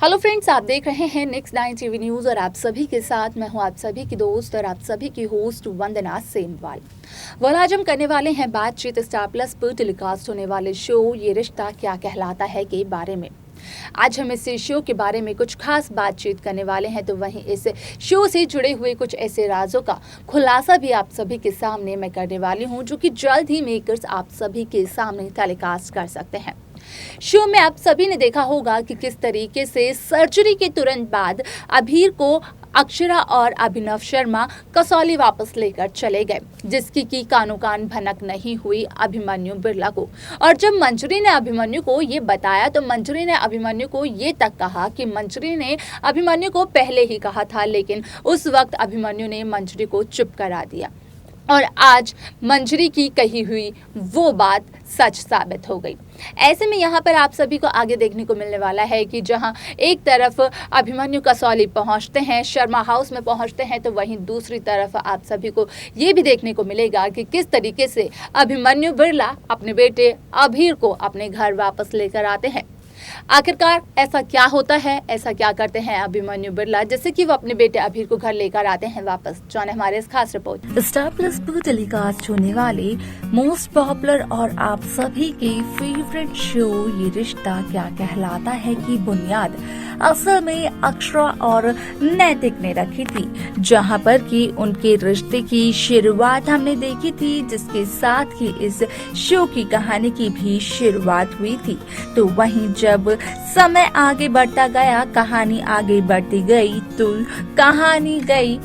Hello friends, आप देख रहे हैं नेक्स्ट 9 टीवी न्यूज और आप सभी के साथ मैं हूं आप सभी की दोस्त और आप सभी की होस्ट वंदना सेमवाल। आज हम करने वाले हैं बातचीत स्टार प्लस पर टेलीकास्ट होने वाले शो ये रिश्ता क्या कहलाता है के बारे में। आज हम इस शो के बारे में कुछ खास बातचीत करने वाले हैं, तो वहीं इस शो से जुड़े हुए कुछ ऐसे राजों का खुलासा भी आप सभी के सामने मैं करने वाली हूं, जो कि जल्द ही मेकर्स आप सभी के सामने टेलीकास्ट कर सकते हैं। शो में आप सभी ने देखा होगा कि किस तरीके से सर्जरी के तुरंत बाद अभीर को अक्षरा और अभिनव शर्मा कसौली वापस लेकर चले गए, जिसकी की कानो कान भनक नहीं हुई अभिमन्यु बिरला को। और जब मंजरी ने अभिमन्यु को ये बताया तो मंजरी ने अभिमन्यु को ये तक कहा कि मंजरी ने अभिमन्यु को पहले ही कहा था, लेकिन उस वक्त अभिमन्यु ने मंजरी को चुप करा दिया और आज मंजरी की कही हुई वो बात सच साबित हो गई। ऐसे में यहाँ पर आप सभी को आगे देखने को मिलने वाला है कि जहाँ एक तरफ अभिमन्यु कसौली पहुँचते हैं, शर्मा हाउस में पहुँचते हैं, तो वहीं दूसरी तरफ आप सभी को ये भी देखने को मिलेगा कि किस तरीके से अभिमन्यु बिरला अपने बेटे अभीर को अपने घर वापस लेकर आते हैं। आखिरकार ऐसा क्या होता है, ऐसा क्या करते हैं अभिमन्यु बिरला जैसे कि वो अपने बेटे अभीर को घर लेकर आते हैं वापस। जाने हमारे इस खास रिपोर्ट। स्टार प्लस पर टेलीकास्ट होने वाले मोस्ट पॉपुलर और आप सभी के फेवरेट शो ये रिश्ता क्या कहलाता है की बुनियाद असल में अक्षरा और नैतिक ने रखी थी, जहां पर कि उनके रिश्ते की शुरुआत हमने देखी थी, जिसके साथ ही इस शो की कहानी की भी शुरुआत हुई थी। तो वहीं जब समय आगे बढ़ता गया, कहानी आगे बढ़ती गई, तो कहानी गई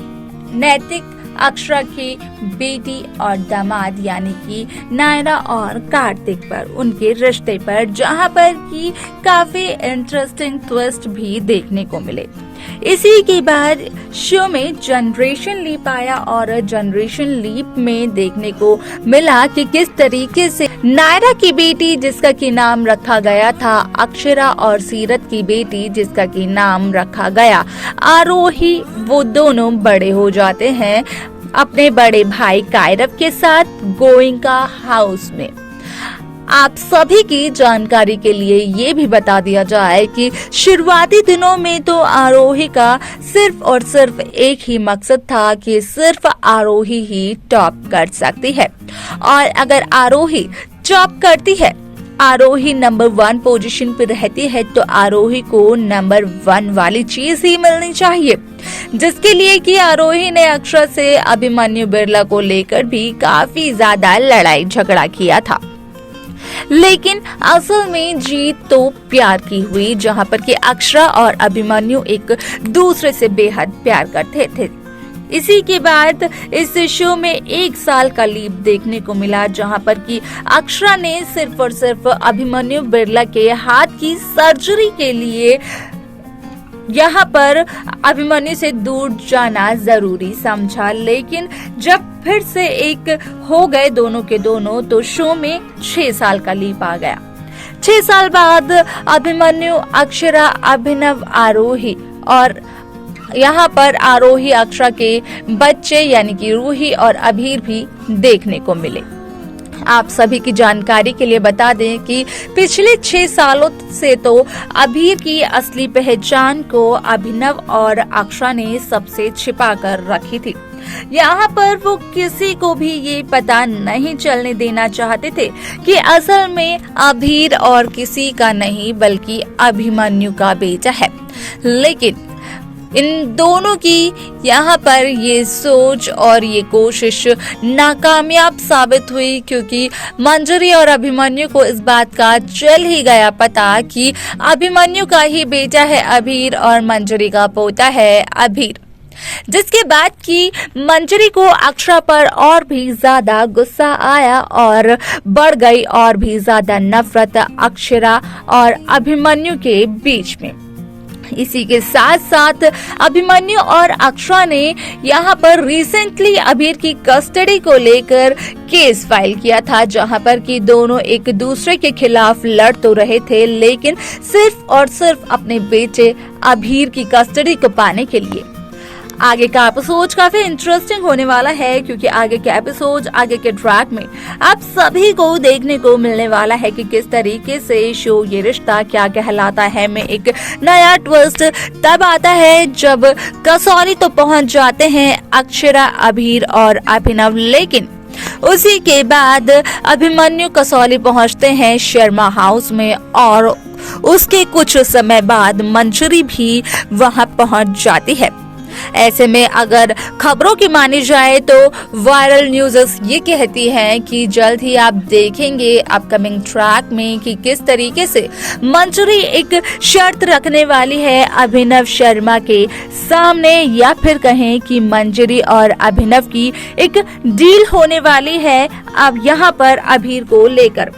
नैतिक अक्षरा की बेटी और दामाद यानी कि नायरा और कार्तिक पर, उनके रिश्ते पर, जहां पर कि काफी इंटरेस्टिंग ट्विस्ट भी देखने को मिले। इसी के बाद शो में जनरेशन लीप आया और जनरेशन लीप में देखने को मिला कि किस तरीके से नायरा की बेटी जिसका की नाम रखा गया था अक्षरा और सीरत की बेटी जिसका की नाम रखा गया आरोही, वो दोनों बड़े हो जाते हैं अपने बड़े भाई कायरव के साथ गोइंका हाउस में। आप सभी की जानकारी के लिए ये भी बता दिया जाए कि शुरुआती दिनों में तो आरोही का सिर्फ और सिर्फ एक ही मकसद था कि सिर्फ आरोही ही टॉप कर सकती है, और अगर आरोही टॉप करती है, आरोही नंबर 1 पोजीशन पर रहती है, तो आरोही को नंबर 1 वाली चीज ही मिलनी चाहिए, जिसके लिए कि आरोही ने अक्षरा से अभिमन्यु बिरला को लेकर भी काफी ज्यादा लड़ाई झगड़ा किया था। लेकिन असल में जीत तो प्यार की हुई, जहां पर कि अक्षरा और अभिमन्यु एक दूसरे से बेहद प्यार करते थे। इसी के बाद इस शो में 1 साल का लीप देखने को मिला, जहां पर कि अक्षरा ने सिर्फ और सिर्फ अभिमन्यु बिरला के हाथ की सर्जरी के लिए यहाँ पर अभिमन्यु से दूर जाना जरूरी समझा। लेकिन जब फिर से एक हो गए दोनों के दोनों, तो शो में 6 साल का लीप आ गया। 6 साल बाद अभिमन्यु, अक्षरा, अभिनव, आरोही और यहाँ पर आरोही अक्षरा के बच्चे यानी कि रूही और अभीर भी देखने को मिले। आप सभी की जानकारी के लिए बता दें कि पिछले 6 सालों से तो अभीर की असली पहचान को अभिनव और अक्षरा ने सबसे छिपा कर रखी थी। यहाँ पर वो किसी को भी ये पता नहीं चलने देना चाहते थे कि असल में अभीर और किसी का नहीं बल्कि अभिमन्यु का बेटा है। लेकिन इन दोनों की यहाँ पर ये सोच और ये कोशिश नाकामयाब साबित हुई, क्योंकि मंजरी और अभिमन्यु को इस बात का चल ही गया पता कि अभिमन्यु का ही बेटा है अभीर और मंजरी का पोता है अभीर, जिसके बाद की मंजरी को अक्षरा पर और भी ज्यादा गुस्सा आया और बढ़ गई और भी ज्यादा नफरत अक्षरा और अभिमन्यु के बीच में। इसी के साथ साथ अभिमन्यु और अक्षरा ने यहाँ पर रिसेंटली अभीर की कस्टडी को लेकर केस फाइल किया था, जहाँ पर कि दोनों एक दूसरे के खिलाफ लड़ तो रहे थे, लेकिन सिर्फ और सिर्फ अपने बेटे अभीर की कस्टडी को पाने के लिए। आगे का एपिसोड काफी इंटरेस्टिंग होने वाला है, क्योंकि आगे के एपिसोड, आगे के ट्रैक में आप सभी को देखने को मिलने वाला है कि किस तरीके से शो ये रिश्ता क्या कहलाता है में एक नया ट्विस्ट तब आता है जब कसौली तो पहुंच जाते हैं अक्षरा, अभीर और अभिनव, लेकिन उसी के बाद अभिमन्यु कसौली पहुंचते हैं शर्मा हाउस में और उसके कुछ समय बाद मंजरी भी वहां पहुंच जाती है। ऐसे में अगर खबरों की मानी जाए तो वायरल न्यूज़ ये कहती हैं कि जल्द ही आप देखेंगे अपकमिंग ट्रैक में कि किस तरीके से मंजरी एक शर्त रखने वाली है अभिनव शर्मा के सामने, या फिर कहें कि मंजरी और अभिनव की एक डील होने वाली है अब यहाँ पर अभीर को लेकर।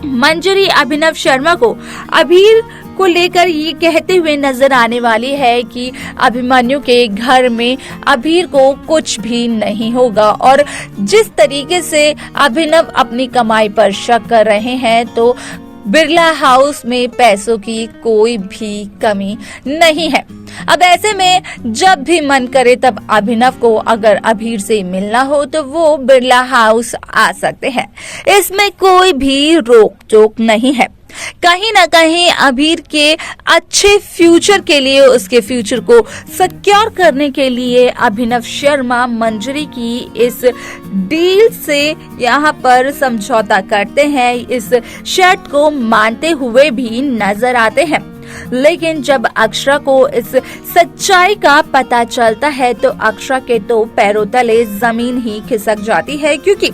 मंजरी अभिनव शर्मा को अभीर को लेकर ये कहते हुए नजर आने वाली है कि अभिमन्यु के घर में अभीर को कुछ भी नहीं होगा, और जिस तरीके से अभिनव अपनी कमाई पर शक कर रहे हैं तो बिरला हाउस में पैसों की कोई भी कमी नहीं है। अब ऐसे में जब भी मन करे तब अभिनव को अगर अभीर से मिलना हो तो वो बिरला हाउस आ सकते हैं, इसमें कोई भी रोक टोक नहीं है। कहीं ना कहीं अभीर के अच्छे फ्यूचर के लिए, उसके फ्यूचर को सिक्योर करने के लिए अभिनव शर्मा मंजरी की इस डील से यहाँ पर समझौता करते हैं, इस शर्त को मानते हुए भी नजर आते हैं। लेकिन जब अक्षरा को इस सच्चाई का पता चलता है तो अक्षरा के तो पैरों तले जमीन ही खिसक जाती है, क्योंकि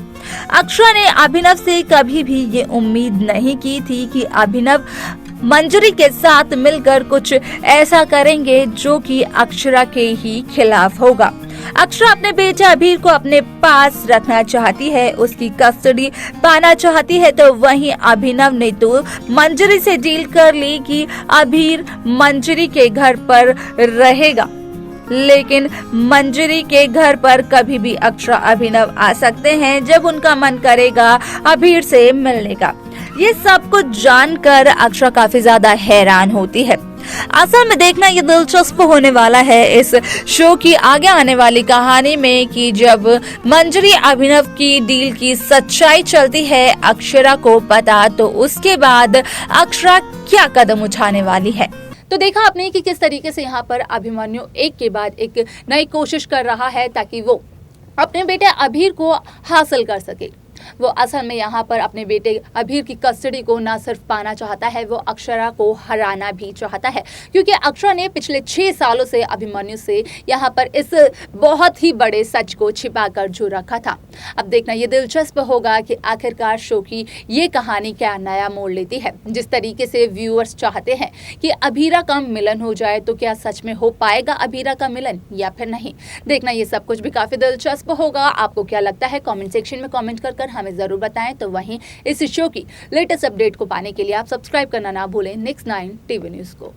अक्षरा ने अभिनव से कभी भी ये उम्मीद नहीं की थी कि अभिनव मंजरी के साथ मिलकर कुछ ऐसा करेंगे जो कि अक्षरा के ही खिलाफ होगा। अक्षरा अपने बेटे अभीर को अपने पास रखना चाहती है, उसकी कस्टडी पाना चाहती है, तो वहीं अभिनव ने तो मंजरी से डील कर ली कि अभीर मंजरी के घर पर रहेगा, लेकिन मंजरी के घर पर कभी भी अक्षरा अभिनव आ सकते हैं जब उनका मन करेगा अभीर से मिलने का। ये सब कुछ जानकर अक्षरा काफी ज्यादा हैरान होती है। असल में देखना ये दिलचस्प होने वाला है इस शो की आगे आने वाली कहानी में कि जब मंजरी अभिनव की डील की सच्चाई चलती है अक्षरा को पता, तो उसके बाद अक्षरा क्या कदम उठाने वाली है। तो देखा आपने कि किस तरीके से यहाँ पर अभिमन्यु एक के बाद एक नई कोशिश कर रहा है ताकि वो अपने बेटे अभीर को हासिल कर सके। वो असल में यहाँ पर अपने बेटे अभीर की कस्टडी को ना सिर्फ पाना चाहता है, वो अक्षरा को हराना भी चाहता है, क्योंकि अक्षरा ने पिछले 6 सालों से अभिमन्यु से यहाँ पर इस बहुत ही बड़े सच को छिपा कर जो रखा था। अब देखना ये दिलचस्प होगा कि आखिरकार शो की ये कहानी क्या नया मोड़ लेती है। जिस तरीके से व्यूअर्स चाहते हैं कि अभीरा का मिलन हो जाए, तो क्या सच में हो पाएगा अभीरा का मिलन या फिर नहीं। देखना ये सब कुछ भी काफी दिलचस्प होगा। आपको क्या लगता है कमेंट सेक्शन में कमेंट कर हमें जरूर बताएं। तो वहीं इस शो की लेटेस्ट अपडेट को पाने के लिए आप सब्सक्राइब करना ना भूलें Next 9 टीवी न्यूज को।